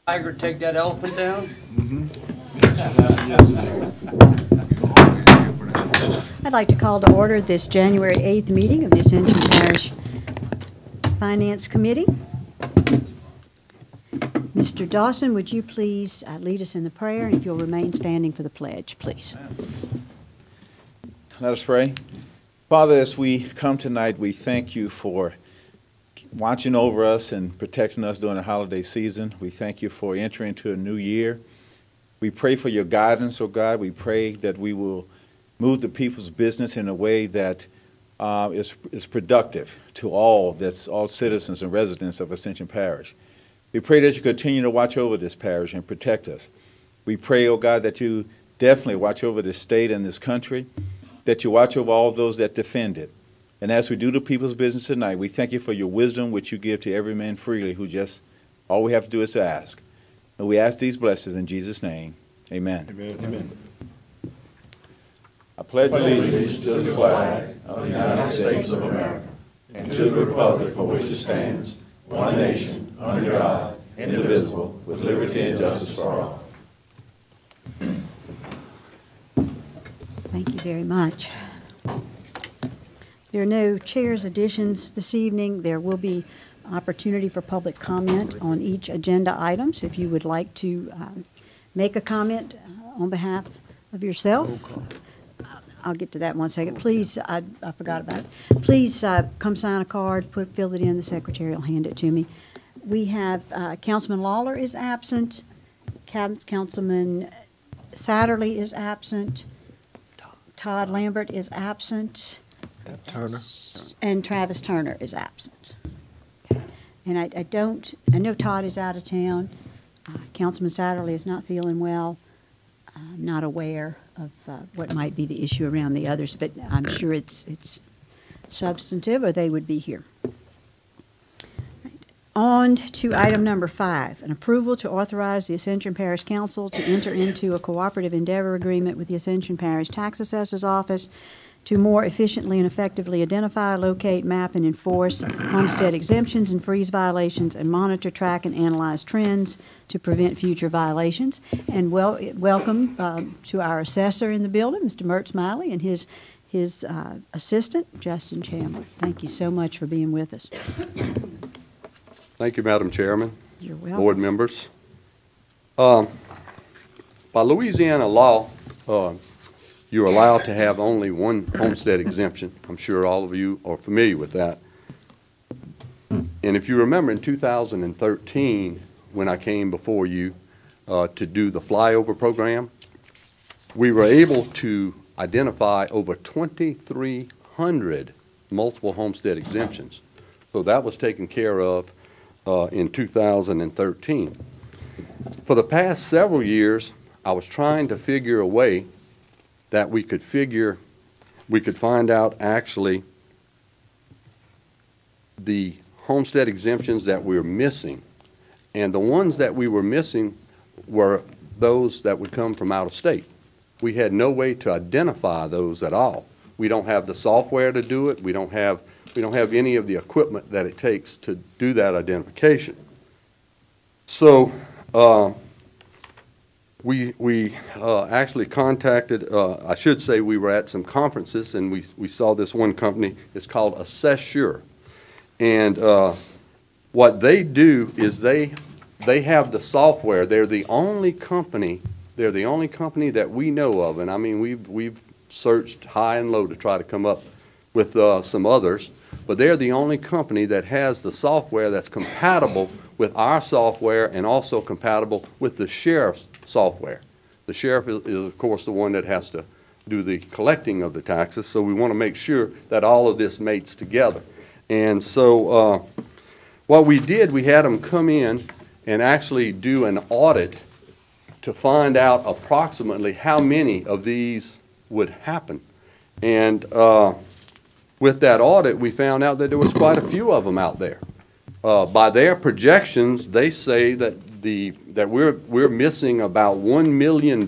Tiger take that elephant down? I'd like to call to order this January 8th meeting of the Ascension Parish Finance Committee. Mr. Dawson, would you please lead us in the prayer, and if you'll remain standing for the pledge, please. Let us pray. Father, as we come tonight, we thank you for watching over us and protecting us during the holiday season. We thank you for entering into a new year. We pray for your guidance, oh God. We pray that we will move the people's business in a way that is productive to all citizens and residents of Ascension Parish. We pray that you continue to watch over this parish and protect us. We pray, oh God, that you definitely watch over this state and this country, that you watch over all those that defend it. And as we do the people's business tonight, we thank you for your wisdom, which you give to every man freely, all we have to do is to ask. And we ask these blessings in Jesus' name. Amen. Amen. Amen. I pledge Allegiance to the flag of the United States of America and to the republic for which it stands, one nation, under God, indivisible, with liberty and justice for all. Thank you very much. There are no chairs additions this evening. There will be opportunity for public comment on each agenda item. So if you would like to make a comment on behalf of yourself, I'll get to that in 1 second. Please, I forgot about it. Please come sign a card, fill it in. The secretary will hand it to me. We have Councilman Lawler is absent. Councilman Satterley is absent. Todd Lambert is absent. Turner. And Travis Turner is absent. And I know Todd is out of town. Councilman Satterley is not feeling well. I'm not aware of what might be the issue around the others, but I'm sure it's substantive or they would be here. Right. On to item number 5, an approval to authorize the Ascension Parish Council to enter into a cooperative endeavor agreement with the Ascension Parish Tax Assessor's Office to more efficiently and effectively identify, locate, map, and enforce homestead exemptions and freeze violations, and monitor, track, and analyze trends to prevent future violations. And welcome to our assessor in the building, Mr. Mert Smiley, and his assistant, Justin Chandler. Thank you so much for being with us. Thank you, Madam Chairman. You're welcome. Board members. By Louisiana law, you're allowed to have only one homestead exemption. I'm sure all of you are familiar with that. And if you remember in 2013, when I came before you to do the flyover program, we were able to identify over 2,300 multiple homestead exemptions. So that was taken care of in 2013. For the past several years, I was trying to figure a way that we could find out actually the homestead exemptions that we're missing. And the ones that we were missing were those that would come from out of state. We had no way to identify those at all. We don't have the software to do it. We don't have any of the equipment that it takes to do that identification. So we actually contacted, I should say we were at some conferences, and we saw this one company. It's called Assessure. And what they do is they have the software. They're the only company that we know of, and I mean we've searched high and low to try to come up with some others, but they're the only company that has the software that's compatible with our software and also compatible with the sheriff's software. The sheriff is of course the one that has to do the collecting of the taxes, so we want to make sure that all of this mates together. And so what we did, we had them come in and actually do an audit to find out approximately how many of these would happen. And with that audit, we found out that there was quite a few of them out there. By their projections, they say that we're missing about $1 million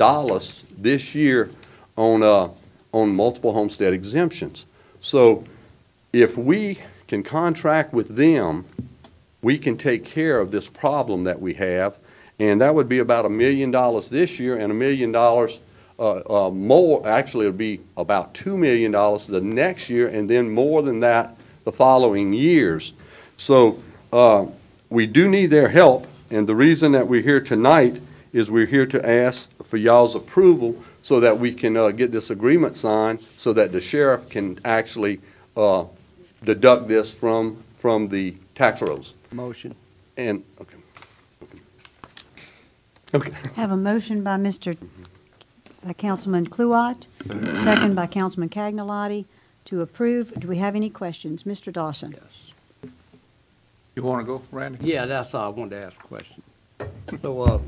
this year on multiple homestead exemptions. So if we can contract with them, we can take care of this problem that we have, And that would be about $1 million this year and $1 million more. Actually, it would be about $2 million the next year, and then more than that the following years. So we do need their help, and the reason that we're here tonight is we're here to ask for y'all's approval so that we can get this agreement signed so that the sheriff can actually deduct this from the tax rolls. Motion. And, okay. Okay. Have a motion by Councilman Kluwat, second by Councilman Cagnalotti to approve. Do we have any questions? Mr. Dawson? Yes. You want to go, Randy? Yeah, that's all I wanted to ask a question. So,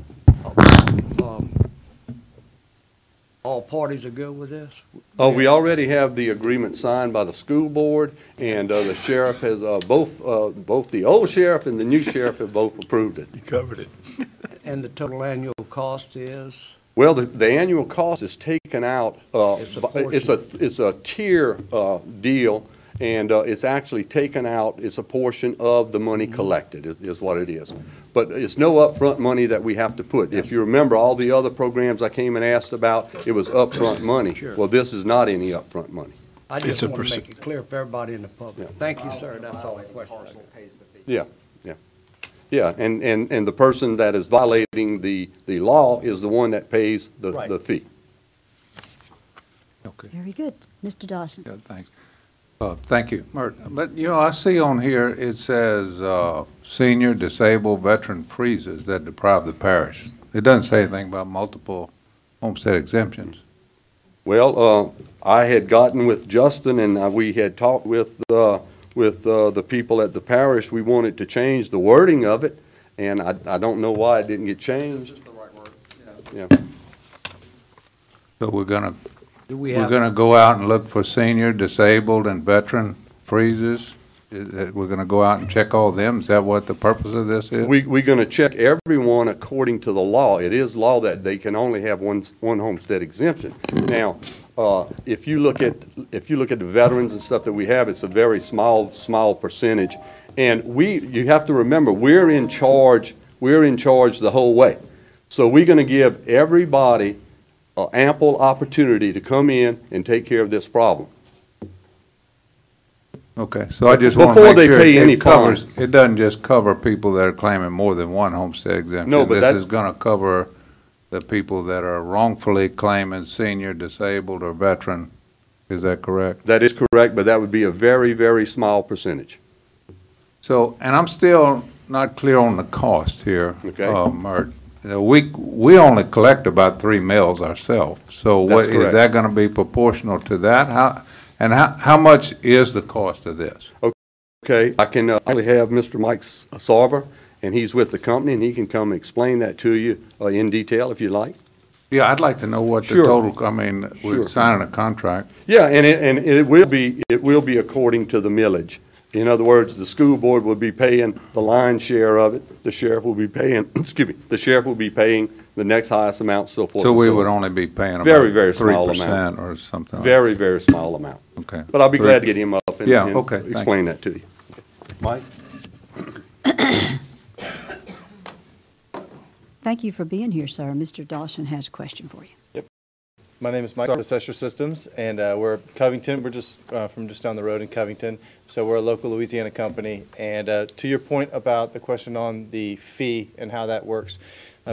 all parties are good with this? Oh, we already have the agreement signed by the school board, and the sheriff has, both the old sheriff and the new sheriff have both approved it. You covered it. And the total annual cost is? Well, the annual cost is taken out, it's a tier deal, and it's actually taken out, it's a portion of the money collected, is what it is. But it's no upfront money that we have to put. If you remember, all the other programs I came and asked about, it was upfront money. Sure. Well, this is not any upfront money. I just a want to make it clear for everybody in the public. Yeah. Thank you, sir, that's all the question I got. Yeah, yeah. Yeah, and the person that is violating the law is the one that pays the Right. fee. Okay, Very good. Mr. Dawson? good, thanks. Thank you, Mert. But, you know, I see on here, it says, senior, disabled, veteran freezes that deprive the parish. It doesn't say anything about multiple homestead exemptions. Well, I had gotten with Justin, and we had talked with the people at the parish. We wanted to change the wording of it, and I don't know why it didn't get changed. It's just the right word, Yeah. So we're gonna Do We're gonna go out and look for senior, disabled, and veteran freezes? We're gonna go out and check all of them? Is that what the purpose of this is? We're going to check everyone according to the law. It is law that they can only have one homestead exemption. Now, if you look at the veterans and stuff that we have, it's a very small percentage. And you have to remember, we're in charge the whole way. So we're going to give everybody ample opportunity to come in and take care of this problem. Okay, so I just want to Before make they sure pay any it covers, it doesn't just cover people that are claiming more than one homestead exemption. No, but This that- is gonna cover the people that are wrongfully claiming senior, disabled, or veteran. Is that correct? That is correct, but that would be a very, very small percentage. So, and I'm still not clear on the cost here. Okay. Mert. You know, we only collect about 3 mills ourselves. So That's what, is correct. that gonna be proportional to that? How much is the cost of this? Okay, I can only have Mr. Mike Sarver, and he's with the company, and he can come and explain that to you in detail if you like. Yeah, I'd like to know what the Sure. total, I mean, we're Sure. signing a contract. Yeah, and it will be according to the millage. In other words, the school board will be paying the lion's share of it. The sheriff will be paying, the sheriff will be paying the next highest amount, so forth. So and we so would on. only be paying about Very, very small 3% or something like that. Very, very small amount. Okay. But I'll be glad to get him up and Yeah, and okay, thank explain that to you. Mike? Thank you for being here, sir. Mr. Dawson has a question for you. My name is Mike with Assessor Systems, and we're Covington. We're just from just down the road in Covington. So we're a local Louisiana company. And to your point about the question on the fee and how that works,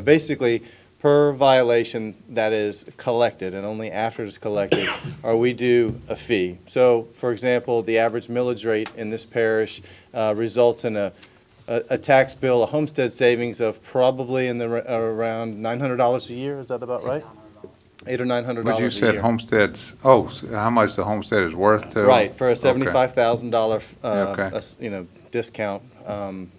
basically, per violation that is collected, and only after it's collected, are we due a fee. So, for example, the average millage rate in this parish results in a tax bill, a homestead savings of probably in the around $900 a year. Is that about right? $800 or $900 a year. But you said homesteads, so how much the homestead is worth to? Right, for a Okay. $75,000 discount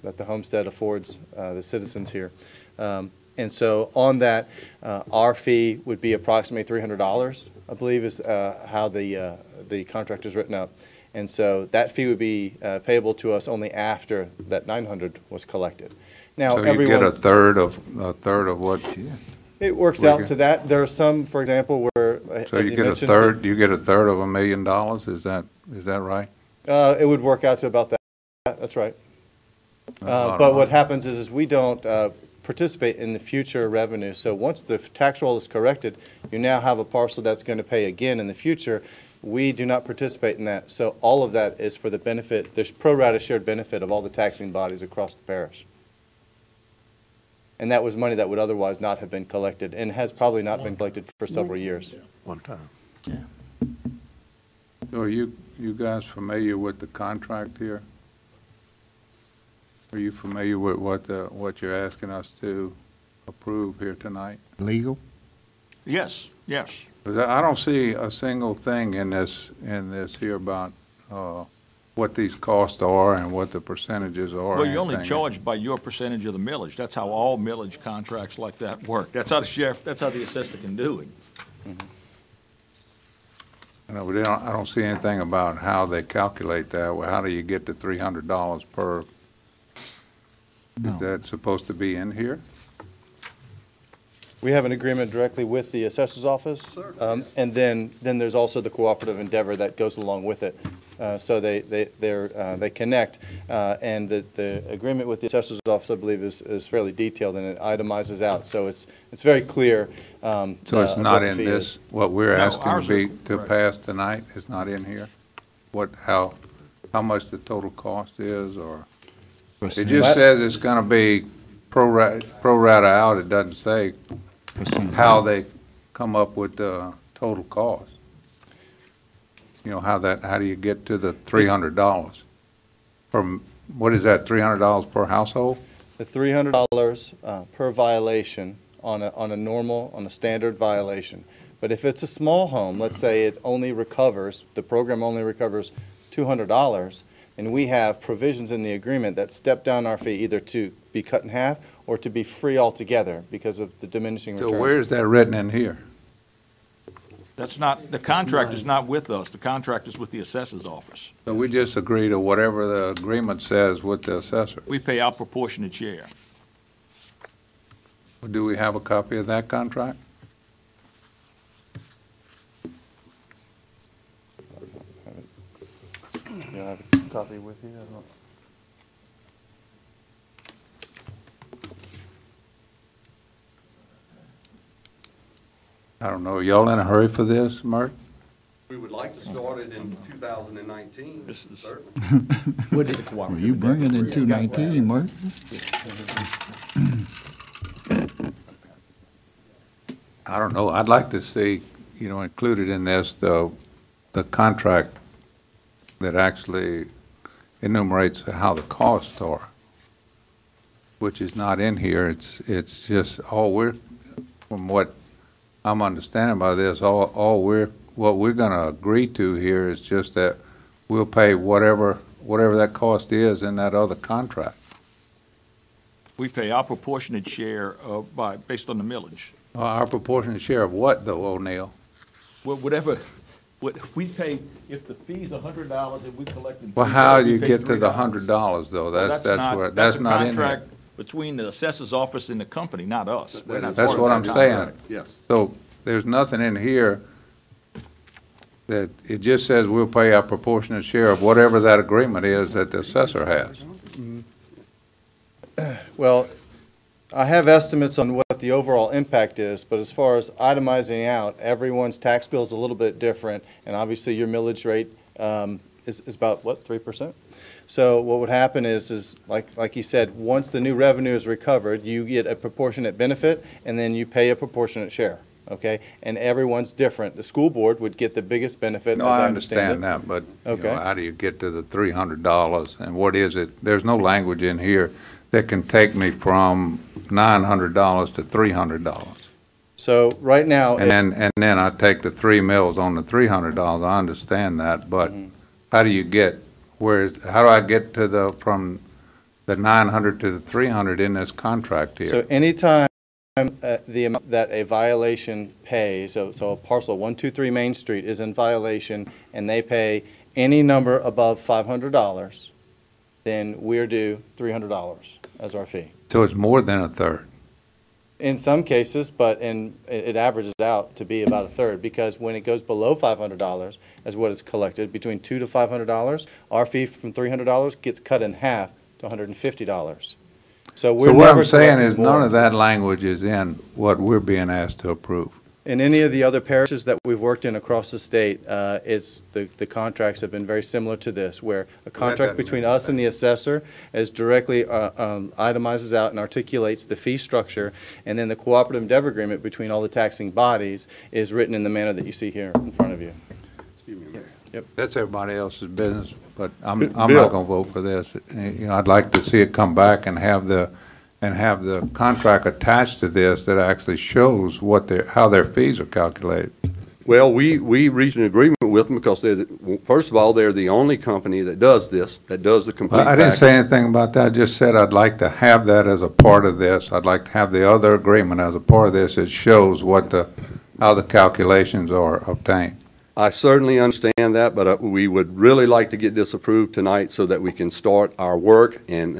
that the homestead affords the citizens here. And so on that, our fee would be approximately $300, I believe is how the contract is written up. And so that fee would be payable to us only after that $900 was collected. Now, So you get a everyone's. third of what, It works out to that. There are some, for example, where, so as you you get a mentioned. third, you get a third of $1 million? Is that right? It would work out to about that. That's right. That's a lot of But what money. happens is we don't participate in the future revenue. So once the tax roll is corrected, you now have a parcel that's going to pay again in the future. We do not participate in that. So all of that is for the benefit, there's pro rata shared benefit of all the taxing bodies across the parish. And that was money that would otherwise not have been collected and has probably not been collected for several years. One time. So are you guys familiar with the contract here? Are you familiar with what you're asking us to approve here tonight? Legal? Yes, yes. 'Cause I don't see a single thing in this here about what these costs are and what the percentages are. Well, you're only anything. charged by your percentage of the millage. That's how all millage contracts like that work. That's how the sheriff, that's how the assessor can do it. No, but I don't see anything about how they calculate that. Well, how do you get to $300 per? No. Is that supposed to be in here? We have an agreement directly with the assessor's office. And then there's also the cooperative endeavor that goes along with it. So they connect. And the agreement with the assessor's office, I believe, is fairly detailed and it itemizes out. So it's very clear. So it's not in this, what we're No, asking ours to are- be, to right. pass tonight is not in here? How much the total cost is, or? It just says it's gonna be pro rata out, it doesn't say how they come up with the total cost. You know, how do you get to the $300? From, what is that, $300 per household? The $300 per violation on a standard violation. But if it's a small home, let's say it only recovers, the program only recovers $200, and we have provisions in the agreement that step down our fee either to be cut in half or to be free altogether because of the diminishing So returns. where is that written in here? That's not, the contract is not with us. The contract is with the assessor's office. So we just agree to whatever the agreement says with the assessor. We pay our proportionate share. Do we have a copy of that contract? You have a copy with you? I don't- I don't know, y'all in a hurry for this, Mark? We would like to start it in 2019, This is- certainly. Well, you bring it in 219, Mark. I don't know, I'd like to see, included in this, the contract that actually enumerates how the costs are, which is not in here. It's just from what I'm understanding by this, what we're gonna agree to here is just that we'll pay whatever that cost is in that other contract. We pay our proportionate share based on the millage. Our proportionate share of what though, O'Neill? Whatever, what we pay, if the fee's $100 and we collect. Well, how do you get to the $100 though? That's That's a not in here. contract between the assessor's office and the company, not us. We're not That's part of what that I'm contract. saying. Yes. So there's nothing in here that, it just says we'll pay our proportionate share of whatever that agreement is that the assessor has. Well, I have estimates on what the overall impact is, but as far as itemizing out, everyone's tax bill is a little bit different, and obviously your millage rate is about, what, 3%? So what would happen is like you said, once the new revenue is recovered, you get a proportionate benefit, and then you pay a proportionate share, okay? And everyone's different. The school board would get the biggest benefit, No, as I I understand understand it. that, but, Okay. how do you get to the $300? And what is it? There's no language in here that can take me from $900 to $300. So right now, And then I take the 3 mills on the $300. I understand that, but how do you get, how do I get to from the 900 to the 300 in this contract here? so anytime the amount that a violation pays, so a parcel 123 Main Street is in violation and they pay any number above $500, then we're due $300 as our fee. So it's more than a third. In some cases, but it averages out to be about a third, because when it goes below $500 as what is collected, between $200 to $500, our fee from $300 gets cut in half to $150. So we're So what never I'm saying collecting is none more. of that language is in what we're being asked to approve. In any of the other parishes that we've worked in across the state, it's, the contracts have been very similar to this, where a contract between us and the assessor is directly itemizes out and articulates the fee structure, and then the cooperative endeavor agreement between all the taxing bodies is written in the manner that you see here in front of you. That's everybody else's business, but I'm Bill. not gonna vote for this. You know, I'd like to see it come back and have the contract attached to this that actually shows how their fees are calculated. Well, we reached an agreement with them because first of all, they're the only company that does this, that does the complete I didn't package. say anything about that, I just said I'd like to have that as a part of this. I'd like to have the other agreement as a part of this. It shows how the calculations are obtained. I certainly understand that, but we would really like to get this approved tonight so that we can start our work and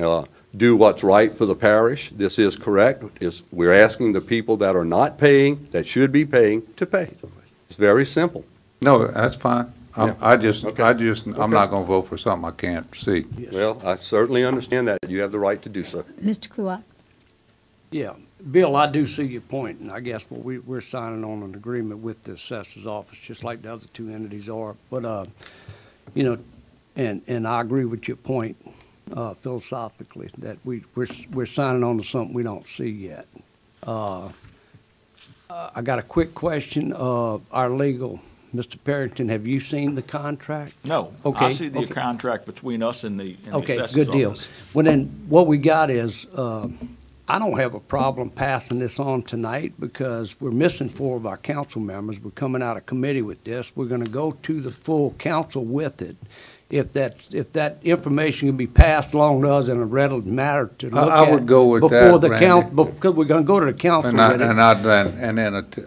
do what's right for the parish. This is correct. We're asking the people that are not paying, that should be paying, to pay. It's very simple. No, that's fine. Yeah. I'm not gonna vote for something I can't see. Well, I certainly understand that. You have the right to do so. Mr. Kluwat? Yeah, Bill, I do see your point, and I guess we're signing on an agreement with the assessor's office, just like the other two entities are. But, you know, and I agree with your point philosophically, that we're signing on to something we don't see yet. I got a quick question. Our legal, Mr. Parrington, have you seen the contract? No, Okay, I see the okay. contract between us and the Okay, assessor's good deal. office. Well, then, what we got is, I don't have a problem passing this on tonight because we're missing 4 of our council members. We're coming out of committee with this. We're gonna go to the full council with it. If that information can be passed along to us in a relevant matter to look at. I would go with that, Before the Randy. council, because we're gonna go to the council And with it.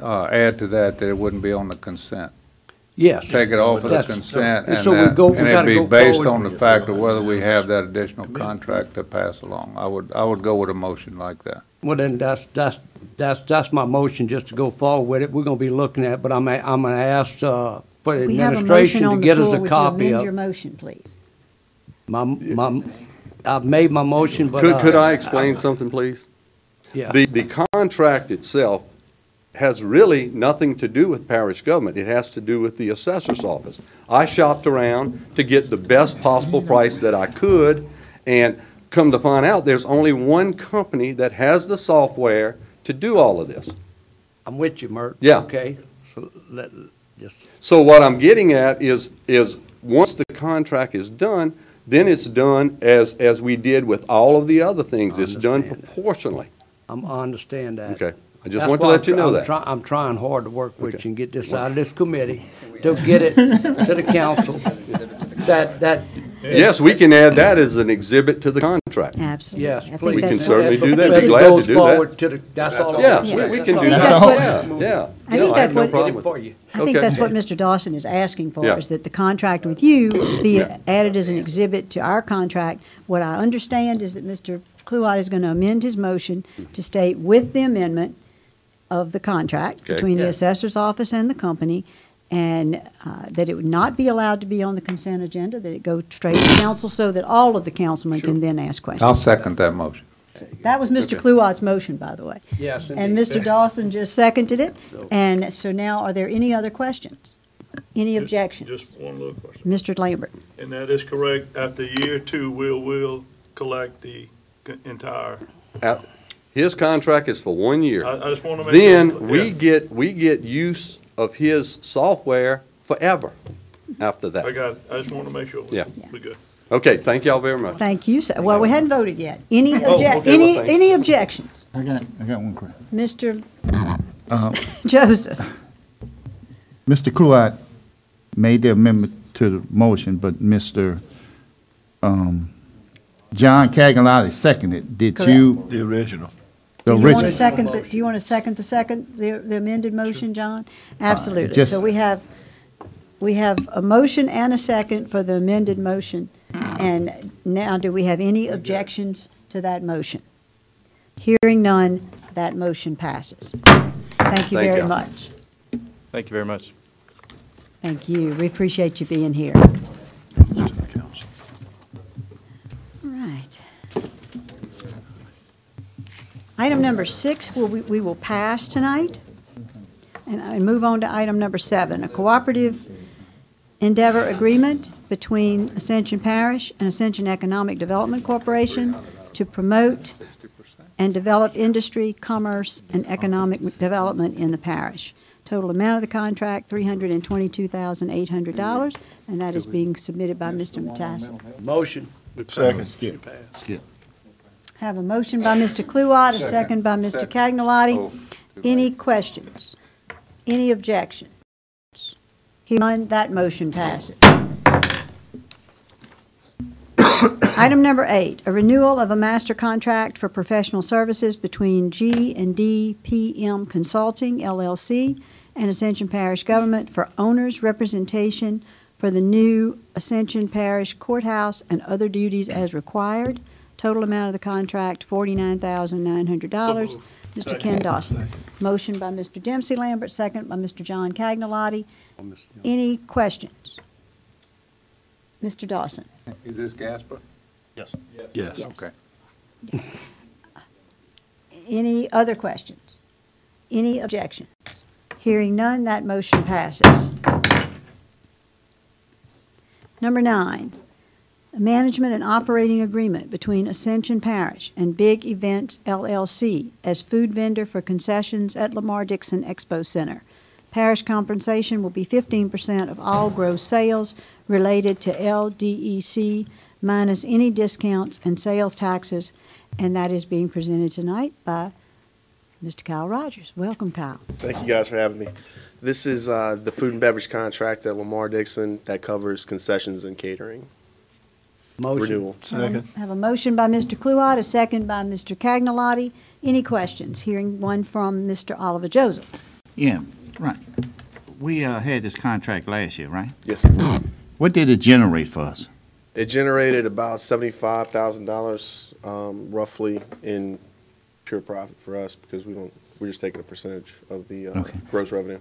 add to that it wouldn't be on the consent. Yes. Take it off of the That's- consent, and and so we go- we it'd gotta be go based forward. on the fact of whether we have that additional contract to pass along. I would go with a motion like that. Well, then, that's my motion, just to go forward with it. We're gonna be looking at, but I'm gonna ask, for the We have a motion administration to on the get us floor. a Would you copy amend your of. motion, please? I've made my motion, but. Could I explain something, please? Yeah. The contract itself has really nothing to do with parish government. It has to do with the assessor's office. I shopped around to get the best possible price that I could, and come to find out, there's only one company that has the software to do all of this. I'm with you, Mert. Yeah. Okay, so just, So what I'm getting at is once the contract is done, then it's done as we did with all of the other things. I It's done understand that. proportionally. I understand that. Okay. I just That's want to why let you know I'm that. I'm trying hard to work with you and get this out of this committee, to get it to the council. That. Yes, we can add that as an exhibit to the contract. Absolutely. Yes, I think please. We can that's certainly what- do that. If Be it glad to goes do that. forward to the, that's all. Yeah, Yeah. we can I do think that. that's what- Yeah. I think No, that's have no what- problem Get it with for it. you. I think Okay. that's what Mr. Dawson is asking for, Yeah. is that the contract with you be Yeah. added as an exhibit to our contract. What I understand is that Mr. Kluwat is going to amend his motion to state with the amendment of the contract Okay. between the Yeah. assessor's office and the company, and that it would not be allowed to be on the consent agenda, that it go straight to council so that all of the councilmen can then ask I'll questions. second that motion. That was Mr. Okay. Kluwat's motion, by the way. Yes, And indeed. Mr. Dawson just seconded it. And so now, are there any other questions? Any objections? Just one little question. Mr. Lambert? And that is correct, after year 2, we'll collect the entire, His contract is for 1 year. I just want to make sure. Then Yeah, we get use of his software forever after that. I just want to make sure. Yeah. We're good. Okay, thank y'all very much. Thank you, sir. Well, we hadn't voted yet. Any okay, well, thanks. any objections? I got one question. Mr. Uh, Joseph? Mr. Kluwat made the amendment to the motion, but Mr. John Cagalati seconded. Did you? The original. The Do you want to original. second, do you want to second the amended motion, John? Absolutely. just- So we have a motion and a second for the amended motion. And now, do we have any objections to that motion? Hearing none, that motion passes. Thank you Thank very you. much. Thank you very much. Thank you. We appreciate you being here. All right. Item number 6, we will pass tonight. And move on to item number 7, a cooperative endeavor agreement between Ascension Parish and Ascension Economic Development Corporation to promote and develop industry, commerce, and economic development in the parish. Total amount of the contract, $322,800, and that is being submitted by Mr. Matassi. Motion. Second. Skip. Have a motion by Mr. Kluwat, a second by Mr. Cagnolati. Any questions? Any objections? Hearing none, that motion passes. Item number 8, a renewal of a master contract for professional services between G&D PM Consulting, LLC, and Ascension Parish Government for owners' representation for the new Ascension Parish Courthouse and other duties as required. Total amount of the contract, $49,900. Mr. Ken Dawson. Motion by Mr. Dempsey Lambert, second by Mr. John Cagnolati. Any questions? Mr. Dawson. Is this Gasper? Yes. Okay. Any other questions? Any objections? Hearing none, that motion passes. Number 9, a management and operating agreement between Ascension Parish and Big Events LLC as food vendor for concessions at Lamar Dixon Expo Center. Parish compensation will be 15% of all gross sales related to LDEC minus any discounts and sales taxes, and that is being presented tonight by Mr. Kyle Rogers. Welcome, Kyle. Thank you guys for having me. This is the food and beverage contract at Lamar Dixon that covers concessions and catering. Motion. Renewal. Have a motion by Mr. Kluwat, a second by Mr. Cagnolati. Any questions? Hearing one from Mr. Oliver Joseph. Yeah, right. We had this contract last year, right? Yes, sir. What did it generate for us? It generated about $75,000 roughly in pure profit for us because we're just taking a percentage of the gross revenue.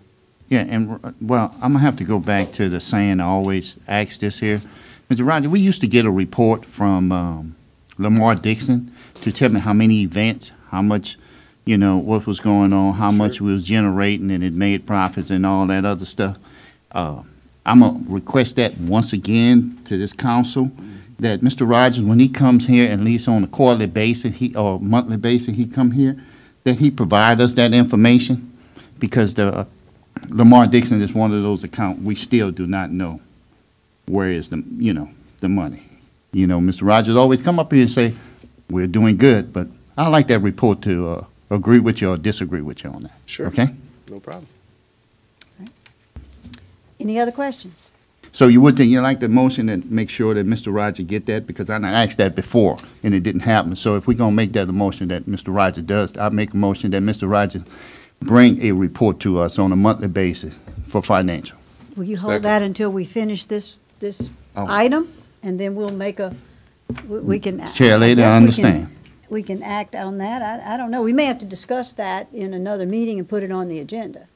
Yeah, and, well, I'm gonna have to go back to the saying I always ask this here. Mr. Rogers, we used to get a report from Lamar Dixon to tell me how many events, how much, what was going on, how much we was generating, and it made profits and all that other stuff. I'm gonna request that once again to this council, that Mr. Rogers, when he comes here, at least on a quarterly basis, or monthly basis, he come here, that he provide us that information, because the Lamar Dixon is one of those accounts we still do not know where is the money. Mr. Rogers always come up here and say, we're doing good, but I'd like that report to agree with you or disagree with you on that. Sure. Okay? No problem. Any other questions? So you would think, you like the motion and make sure that Mr. Rogers get that, because I asked that before and it didn't happen. So if we're gonna make that a motion that Mr. Rogers does, I make a motion that Mr. Rogers bring a report to us on a monthly basis for financial. Will you hold that until we finish this item? And then we'll make we can. Chair lady, I understand. We can act on that. I don't know. We may have to discuss that in another meeting and put it on the agenda.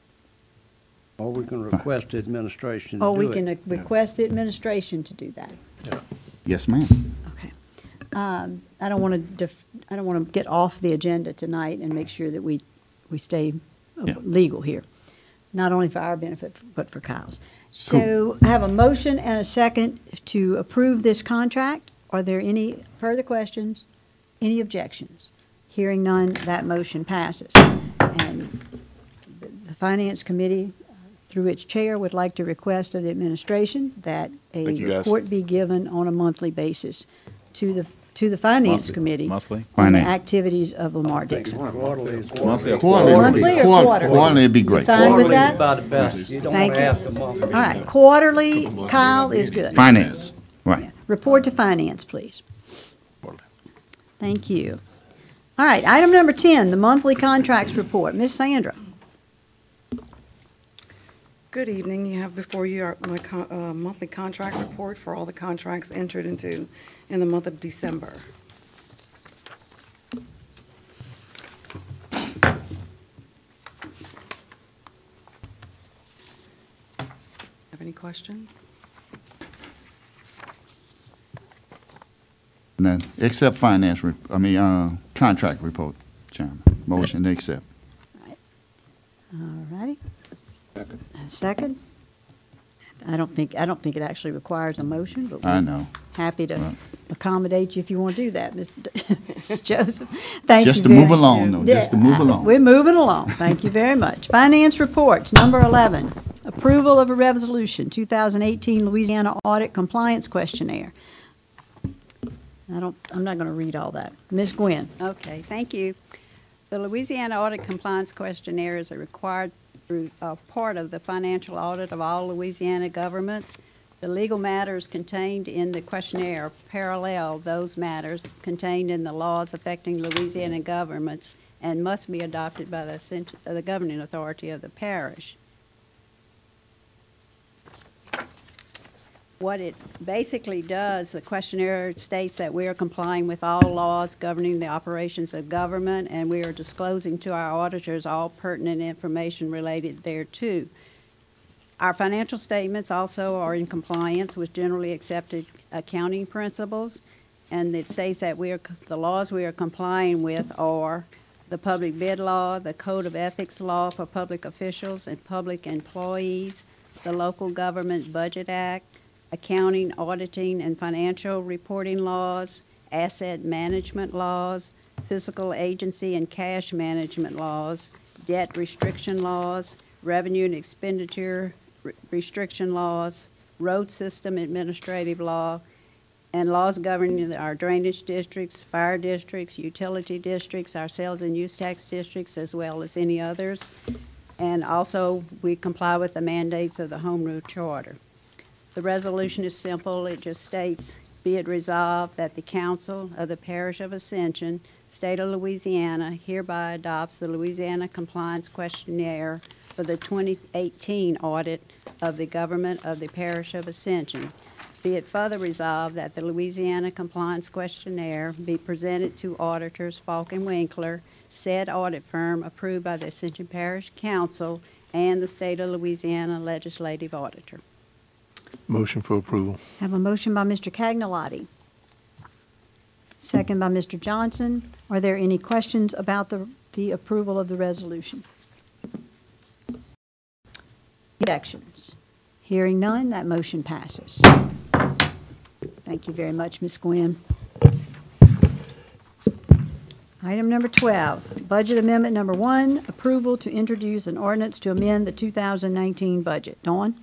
Or we can request the administration to Or do we it. can request the administration to do that. Yes, ma'am. Okay. I don't want to get off the agenda tonight and make sure that we stay legal here, not only for our benefit, but for Kyle's. So I have a motion and a second to approve this contract. Are there any further questions? Any objections? Hearing none, that motion passes. And the Finance Committee, through its chair, would like to request of the administration that a report be given on a monthly basis to the Finance Committee Monthly? on the activities of Lamar Dixon. Quarterly is Monthly. Monthly or quarterly? Quarterly would be great. Fine with Quarterly is that? about the best. You don't Thank want to you. ask a monthly. All right, quarterly, Kyle, is good. Finance, right. Report to Finance, please. Thank you. All right, item number 10, the monthly contracts report. Ms. Sandra. Good evening. You have before you my monthly contract report for all the contracts entered into in the month of December. Have any questions? None, except contract report, Chairman. Motion to accept. All righty. Second? I don't think it actually requires a motion, but I we're know. happy to accommodate you if you want to do that, Mr. Joseph. Thank you. Just to move along, though, just to move Yeah, along. We're moving along. Thank you very much. Finance reports, number 11, approval of a resolution, 2018 Louisiana Audit Compliance Questionnaire. I'm not going to read all that. Ms. Gwen. Okay, thank you. The Louisiana Audit Compliance Questionnaire is a required part of the financial audit of all Louisiana governments. The legal matters contained in the questionnaire parallel those matters contained in the laws affecting Louisiana governments and must be adopted by the governing authority of the parish. What it basically does, the questionnaire states that we are complying with all laws governing the operations of government, and we are disclosing to our auditors all pertinent information related thereto. Our financial statements also are in compliance with generally accepted accounting principles, and it states that the laws we are complying with are the public bid law, the code of ethics law for public officials and public employees, the Local Government Budget Act, accounting, auditing, and financial reporting laws, asset management laws, fiscal agency and cash management laws, debt restriction laws, revenue and expenditure restriction laws, road system administrative law, and laws governing our drainage districts, fire districts, utility districts, our sales and use tax districts, as well as any others. And also, we comply with the mandates of the Home Rule Charter. The resolution is simple. It just states, be it resolved that the Council of the Parish of Ascension, State of Louisiana, hereby adopts the Louisiana Compliance Questionnaire for the 2018 audit of the government of the Parish of Ascension. Be it further resolved that the Louisiana Compliance Questionnaire be presented to auditors Falk and Winkler, said audit firm approved by the Ascension Parish Council and the State of Louisiana Legislative Auditor. Motion for approval. Have a motion by Mr. Cagnolotti. Second by Mr. Johnson. Are there any questions about the approval of the resolution? Objections? Hearing none, that motion passes. Thank you very much, Ms. Gwynn. Item number 12, Budget Amendment Number 1, approval to introduce an ordinance to amend the 2019 budget. Dawn?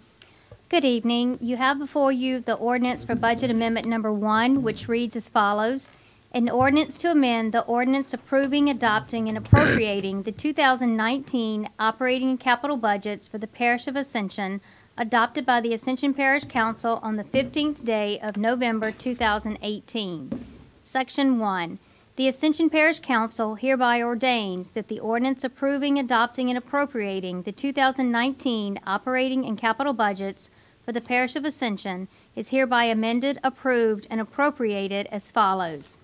Good evening. You have before you the ordinance for Budget Amendment Number 1, which reads as follows. An ordinance to amend the ordinance approving, adopting, and appropriating the 2019 operating and capital budgets for the Parish of Ascension, adopted by the Ascension Parish Council on the 15th day of November 2018. Section 1. The Ascension Parish Council hereby ordains that the ordinance approving, adopting, and appropriating the 2019 operating and capital budgets for the Parish of Ascension is hereby amended, approved, and appropriated as follows.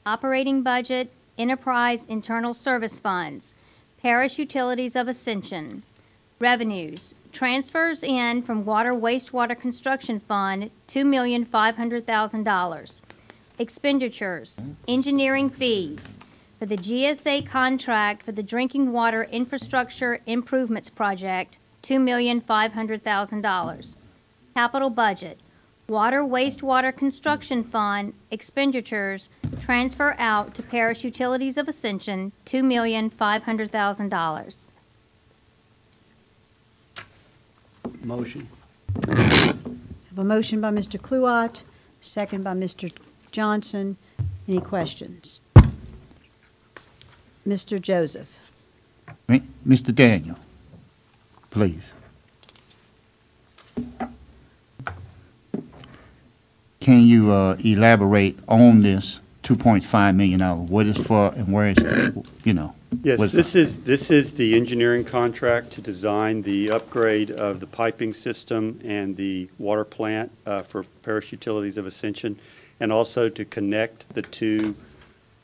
Operating budget, Enterprise Internal Service Funds, Parish Utilities of Ascension. Revenues, transfers in from Water Wastewater Construction Fund, $2,500,000. Expenditures, engineering fees for the GSA contract for the Drinking Water Infrastructure Improvements Project, $2,500,000. Capital budget, Water Wastewater Construction Fund, expenditures, transfer out to Parish Utilities of Ascension, $2,500,000. Motion. Have a motion by Mr. Kluat, second by Mr. Johnson. Any questions? Mr. Joseph. Mr. Daniel, please. Can you elaborate on this $2.5 million? What it's for and where it's, you know? Yes, this is the engineering contract to design the upgrade of the piping system and the water plant for Parish Utilities of Ascension, and also to connect the two,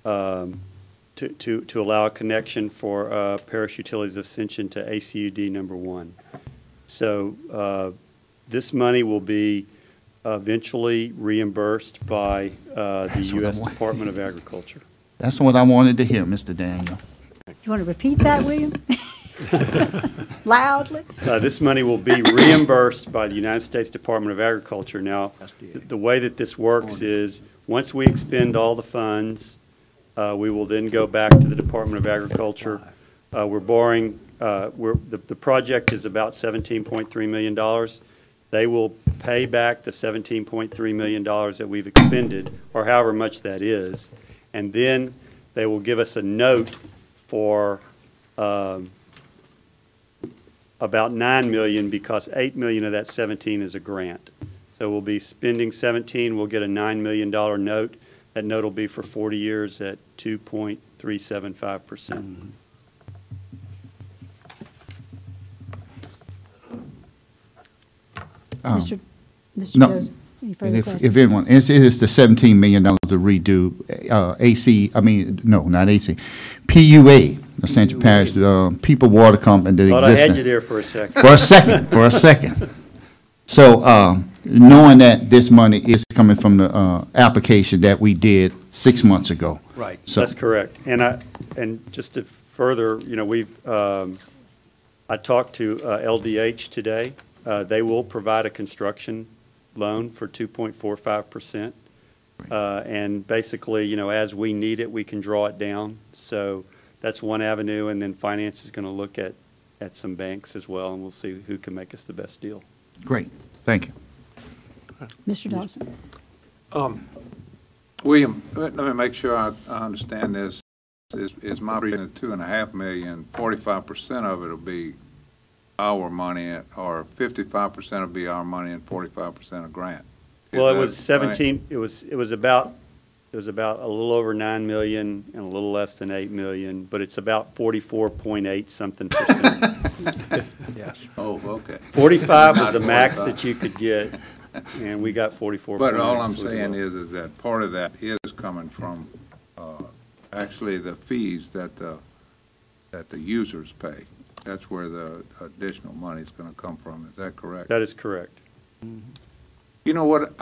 to allow a connection for Parish Utilities of Ascension to ACUD number 1. So this money will be eventually reimbursed by the U.S. Department of Agriculture. That's what I wanted to hear, Mr. Daniel. You want to repeat that, William? Loudly? This money will be reimbursed by the United States Department of Agriculture. Now, the way that this works is, once we expend all the funds, we will then go back to the Department of Agriculture. We're borrowing, the project is about $17.3 million. They will pay back the $17.3 million that we've expended, or however much that is, and then they will give us a note for about $9 million, because $8 million of that 17 is a grant. So we'll be spending 17, we'll get a $9 million note. That note will be for 40 years at 2.375%. Mr. No. Joseph, any further If questions? anyone, it is the $17 million to redo not AC, PUA, Ascension Parish, People Water Company, the Thought I existing. had you there for a second. For a second. So, knowing that this money is coming from the application that we did 6 months ago. Right. So, That's correct. And just to further, I talked to LDH today. They will provide a construction loan for 2.45%. And basically, as we need it, we can draw it down. So that's one avenue, and then finance is going to look at some banks as well, and we'll see who can make us the best deal. great, thank you. Mr. Dawson? William, let me make sure I understand this. Is my reading of $2.5 million, 45% of it will be our money, or 55% will be our money and 45% a grant? Well, it Is was that right? 17, it was about a little over 9 million and a little less than 8 million, but it's about 44.8 something %. Yes. Oh, okay. 45 was the Not max 45. that you could get, and we got 44. But all I'm saying is that part of that is coming from, actually the fees that the users pay. That's where the additional money is gonna come from. Is that correct? That is correct. You know what,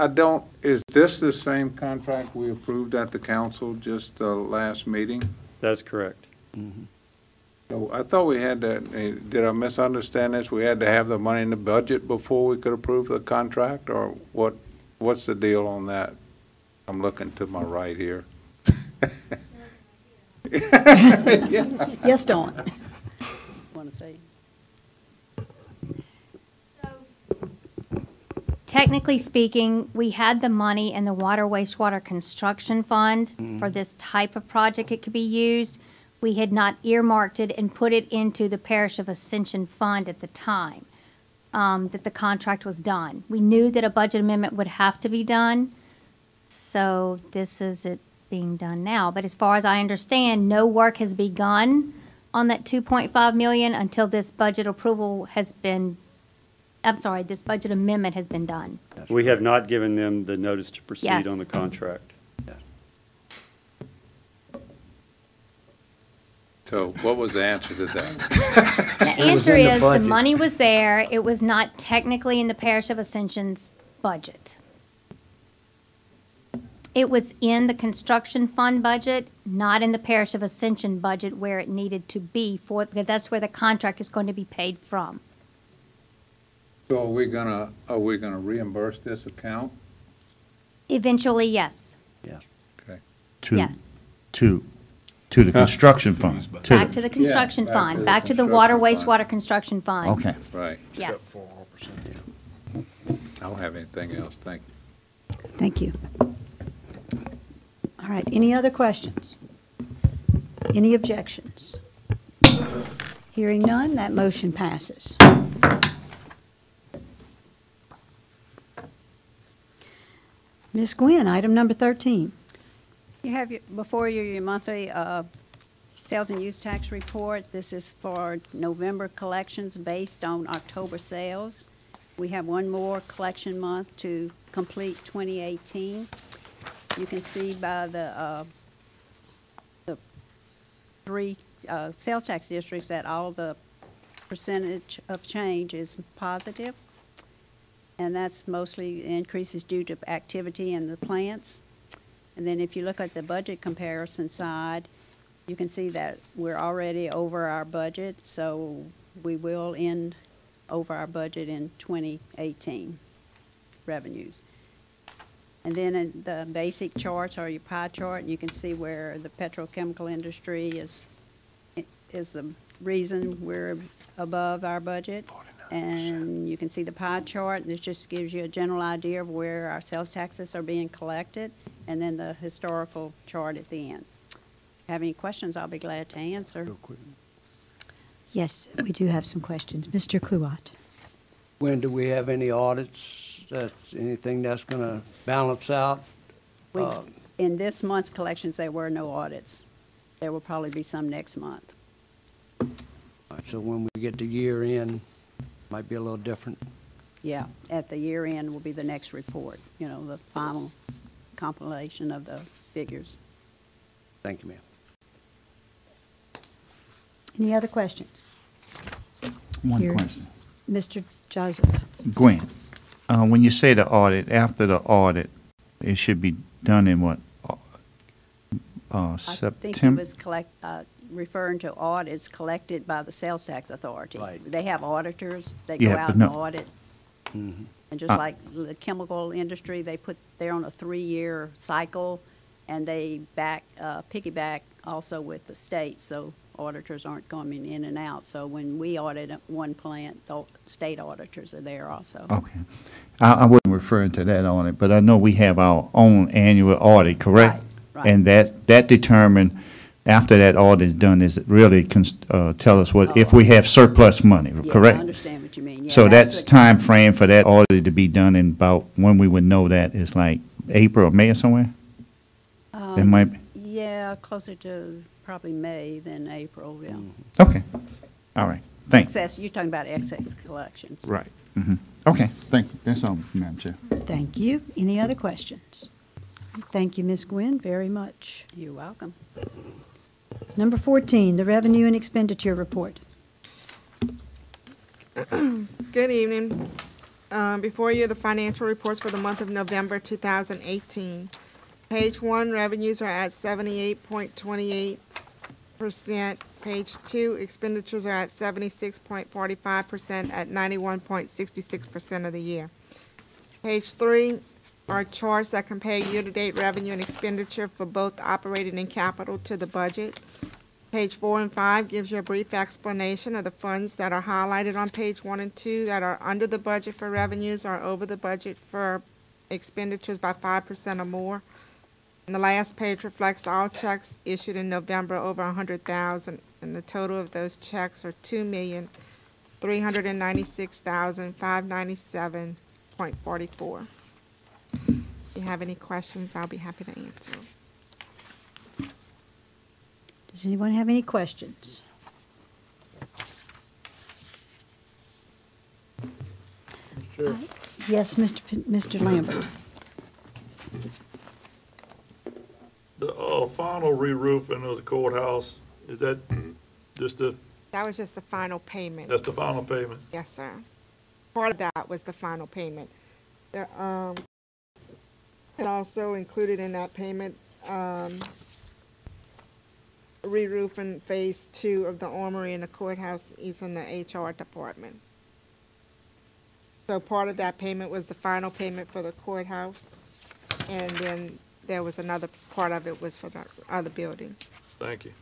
is this the same contract we approved at the council just the last meeting? That is correct. So I thought we had to, did I misunderstand this? We had to have the money in the budget before we could approve the contract, or what's the deal on that? I'm looking to my right here. Yes, Dawn? Want to say? Technically speaking, we had the money in the Water Wastewater Construction Fund for this type of project it could be used. We had not earmarked it and put it into the Parish of Ascension Fund at the time that the contract was done. We knew that a budget amendment would have to be done, so this is it being done now. But as far as I understand, no work has begun on that 2.5 million until this budget approval has been, this budget amendment has been done. We have not given them the notice to proceed Yes. on the contract. So what was the answer to that? The It was answer in the is, the budget. money was there, it was not technically in the Parish of Ascension's budget. It was in the construction fund budget, not in the Parish of Ascension budget where it needed to be because that's where the contract is going to be paid from. So are we gonna reimburse this account? Eventually, yes, Okay. yes. To the construction fund. Back to the construction back to fund, the back to the water construction fund. wastewater construction fund. Okay. Right. Yes. I don't have anything else, thank you. Thank you. All right, any other questions? Any objections? Hearing none, that motion passes. Ms. Gwynn, item number 13. You have before you your monthly sales and use tax report. This is for November collections based on October sales. We have one more collection month to complete 2018. You can see by the three sales tax districts that all the percentage of change is positive. And that's mostly increases due to activity in the plants. And then if you look at the budget comparison side, You can see that we're already over our budget, so we will end over our budget in 2018 revenues. And then in the basic charts are your pie chart, and you can see where the petrochemical industry is the reason we're above our budget. And you can see the pie chart, and this just gives you a general idea of where our sales taxes are being collected, and then the historical chart at the end. If you have any questions, I'll be glad to answer. Yes, we do have some questions. Mr. Kluwat. When do we have any audits? That's anything that's going to balance out? In this month's collections, there were no audits. There will probably be some next month. All right, so when we get to year end, might be a little different. Yeah, at the year end will be the next report, you know, the final compilation of the figures. Thank you, ma'am. Any other questions? One Here. question. Mr. Joseph. Gwen, when you say the audit, after the audit, it should be done in what? I think he September? was referring to audits collected by the sales tax authority. Right. They have auditors, they go Yeah, out but and no. audit. Mm-hmm. And just like the chemical industry, they're on a 3-year cycle, and they piggyback also with the state, so auditors aren't coming in and out. So when we audit one plant, the state auditors are there also. Okay. I wasn't referring to that audit, but I know we have our own annual audit, correct? Right. And that determine, after that audit is done, is it really tell us what, if we have surplus money, Yeah, correct? I understand what you mean. Yeah, So that's the- time frame for that audit to be done in about, when we would know that is like April or May or somewhere? It might be, Yeah, closer to probably May than April, yeah. okay. All right, thanks. Excess, you're talking about excess collections. Right. Okay, thank you. That's all, Madam Chair. Thank you. Any other questions? Thank you, Ms. Gwynn, very much. You're welcome. Number 14, the revenue and expenditure report. Good evening. Before you, the financial reports for the month of November 2018. Page 1, revenues are at 78.28%. Page 2, expenditures are at 76.45% at 91.66% of the year. Page 3 are charts that compare year-to-date revenue and expenditure for both operating and capital to the budget. Page 4 and 5 gives you a brief explanation of the funds that are highlighted on page 1 and 2 that are under the budget for revenues or over the budget for expenditures by 5% or more. And the last page reflects all checks issued in November over $100,000, and the total of those checks are $2,396,597.44. If you have any questions, I'll be happy to answer. Does anyone have any questions? Sure. Yes, Mr. Lambert. The final re-roofing of the courthouse, is that just That was just the final payment. that's the final payment? Yes, sir. Part of that was the final payment. And also included in that payment, re-roofing phase 2 of the armory and the courthouse is in the HR department. So part of that payment was the final payment for the courthouse, and then there was another part of it was for the other buildings. Thank you.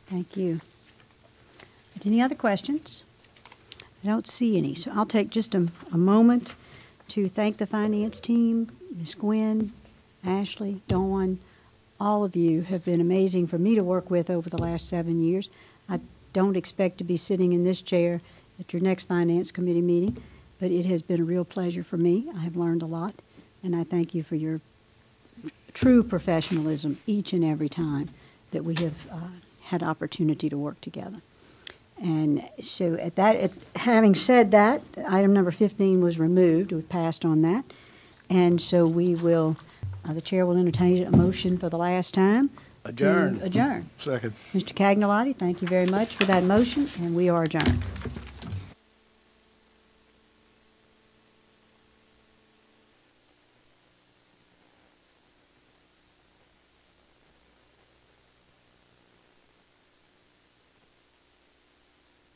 Thank you. Any other questions? I don't see any, so I'll take just a moment to thank the finance team, Ms. Gwynn, Ashley, Dawn. All of you have been amazing for me to work with over the last 7 years. I don't expect to be sitting in this chair at your next Finance Committee meeting, but it has been a real pleasure for me. I have learned a lot, and I thank you for your true professionalism each and every time that we have had opportunity to work together. And so having said that, item number 15 was removed. We passed on that. And so we will, the chair will entertain a motion for the last time. Adjourn. To adjourn. Second. Mr. Cagnolati, thank you very much for that motion, and we are adjourned.